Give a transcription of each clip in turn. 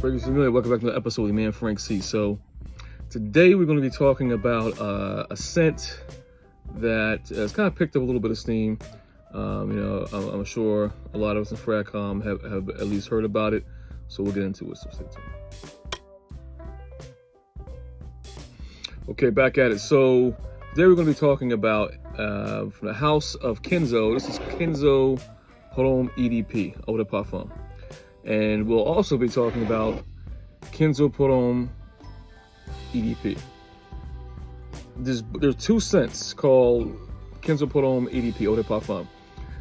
Fragrance familiar, welcome back to another episode of the Man Frank C. So today we're going to be talking about a scent that has kind of picked up a little bit of steam. I'm sure a lot of us in FragCom have at least heard about it, so we'll get into it. So stay tuned. Okay, back at it. So today we're going to be talking about from the house of Kenzo. This is Kenzo Homme EDP, Eau de Parfum. And we'll also be talking about Kenzo Homme EDP. There's two scents called Kenzo Homme EDP Eau de Parfum.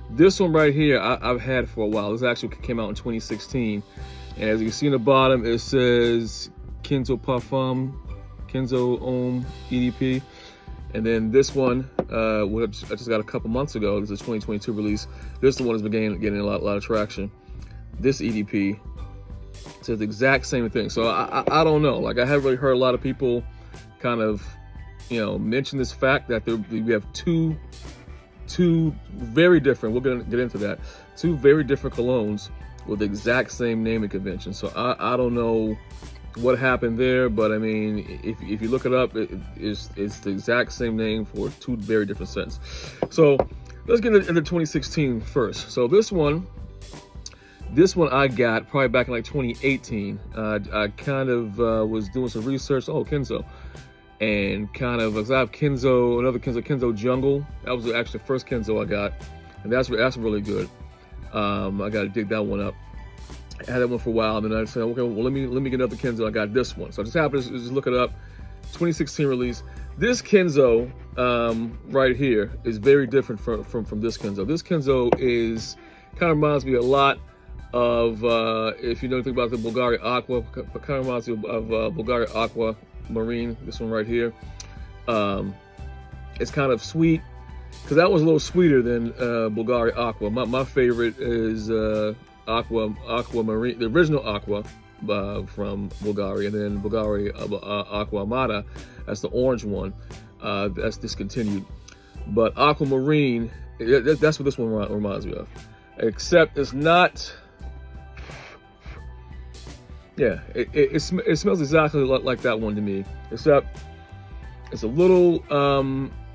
This one right here I've had for a while. This actually came out in 2016. And as you can see in the bottom, it says Kenzo Homme EDP. And then this one, which I just got a couple months ago, this is a 2022 release. This one has been getting a lot of traction. This EDP says the exact same thing. So I don't know. Like, I haven't really heard a lot of people kind of, mention this fact that we have two very different, we're going to get into that, two very different colognes with the exact same naming convention. So I don't know what happened there, but I mean, if you look it up, it's the exact same name for two very different scents. So let's get into 2016 first. So this one I got probably back in like 2018. I kind of was doing some research. Oh, Kenzo. And kind of, because I have another Kenzo Jungle. That was actually the first Kenzo I got. And that's really good. I got to dig that one up. I had that one for a while. And then I said, okay, well, let me get another Kenzo. I got this one. So I just happened to just look it up. 2016 release. This Kenzo right here is very different from this Kenzo. This Kenzo kind of reminds me a lot of, if you know anything about the Bulgari Aqua, kind of reminds me of Bulgari Aqua Marine, this one right here. It's kind of sweet, because that was a little sweeter than Bulgari Aqua. My favorite is Aqua Marine, the original Aqua from Bulgari, and then Bulgari Aqua Amata, that's the orange one, that's discontinued. But Aqua Marine, that's what this one reminds me of. Except it's not. Yeah, it smells exactly like that one to me, except it's a little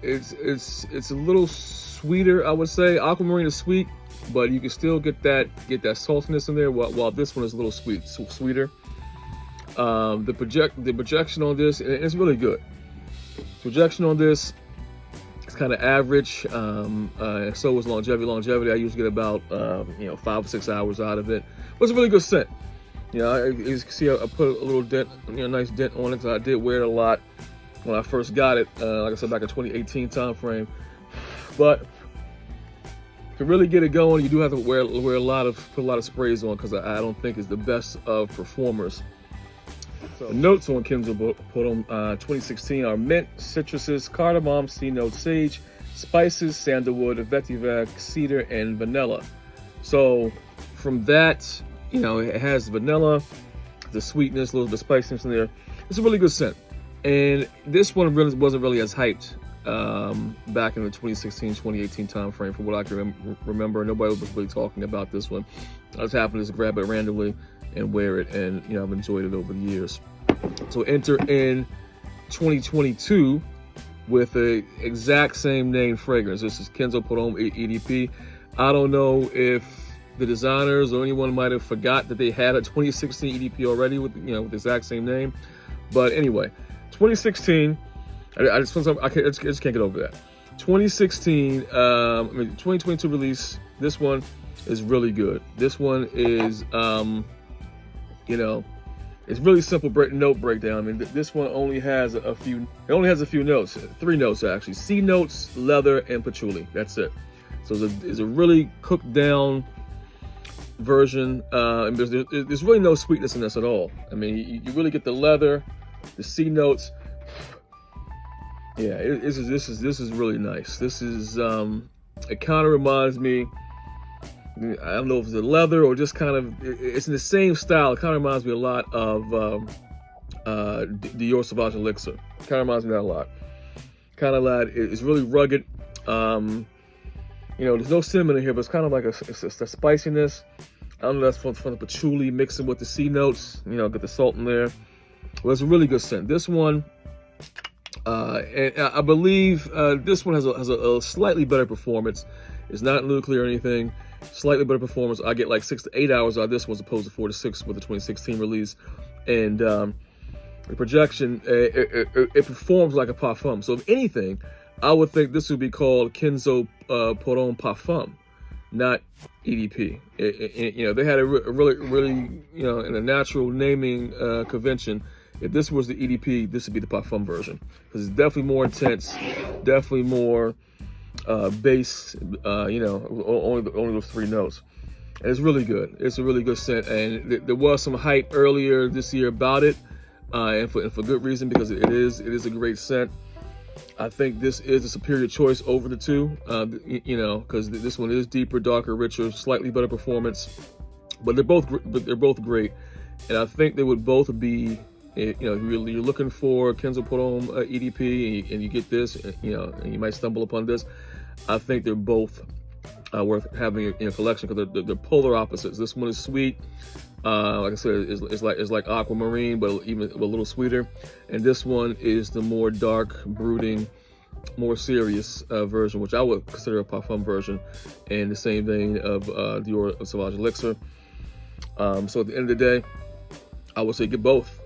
it's a little sweeter, I would say. Aquamarine is sweet, but you can still get that saltiness in there, while this one is a little sweeter. The projection on this, it's really good. Projection on this is kind of average. So is longevity. I usually get about 5 or 6 hours out of it, but it's a really good scent. As you can see, I put a little dent, nice dent on it, because I did wear it a lot when I first got it, like I said, back in 2018 time frame. But to really get it going, you do have to put a lot of sprays on, because I don't think it's the best of performers. So the notes on Kenzo Homme 2016 are mint, citruses, cardamom, C-note, sage, spices, sandalwood, vetiver, cedar, and vanilla. So from that, it has vanilla, the sweetness, a little bit of spiciness in there. It's a really good scent. And this one really wasn't really as hyped back in the 2016, 2018 time frame, from what I can remember. Nobody was really talking about this one. I just happened to just grab it randomly and wear it, and I've enjoyed it over the years. So enter in 2022 with the exact same name fragrance. This is Kenzo Homme EDP. I don't know if the designers or anyone might have forgot that they had a 2016 EDP already with with the exact same name. But anyway, 2016, I just can't get over that. 2016, 2022 release. This one is really good. This one is, it's really simple note breakdown. I mean, this one only has a few notes, 3 notes actually: C notes, leather, and patchouli. That's it. So it's a really cooked down version. And there's really no sweetness in this at all. I mean, you really get the leather, the C notes. Yeah, this is really nice. This is it kind of reminds me, I don't know if it's the leather or just kind of, it's in the same style. It kind of reminds me a lot of Dior Sauvage Elixir. Kind of reminds me of that a lot. Kind of like, it's really rugged. There's no cinnamon in here, but it's kind of like a spiciness. don't know, that's from the patchouli, mixing with the C notes, you know, get the salt in there. Well, it's a really good scent. This one, and I believe this one has a slightly better performance. It's not nuclear or anything. Slightly better performance. I get like 6 to 8 hours out of this one as opposed to 4 to 6 with the 2016 release. And the projection, it performs like a parfum. So if anything, I would think this would be called Kenzo Pour Homme Parfum, not EDP. You know, they had a really, you know, in a natural naming convention. If this was the EDP, this would be the parfum version, because it's definitely more intense, definitely more bass. You know, only those 3 notes. And it's really good. It's a really good scent, and there was some hype earlier this year about it, and for good reason, because it is a great scent. I think this is a superior choice over the 2, you know, because this one is deeper, darker, richer, slightly better performance. But they're both great, and I think they would both be, you know, you're looking for Kenzo Pour Homme EDP, and you get this, you know, and you might stumble upon this. I think they're both worth having in a collection, because they're polar opposites. This one is sweet, like I said, it's like aquamarine, but even a little sweeter. And this one is the more dark, brooding, more serious version, which I would consider a parfum version, in the same vein of Dior Sauvage Elixir. So at the end of the day, I would say get both,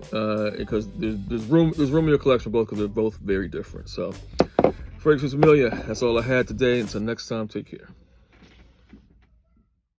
because there's room in your collection for both, because they're both very different. So, Fragrances Amelia, that's all I had today. Until next time, take care.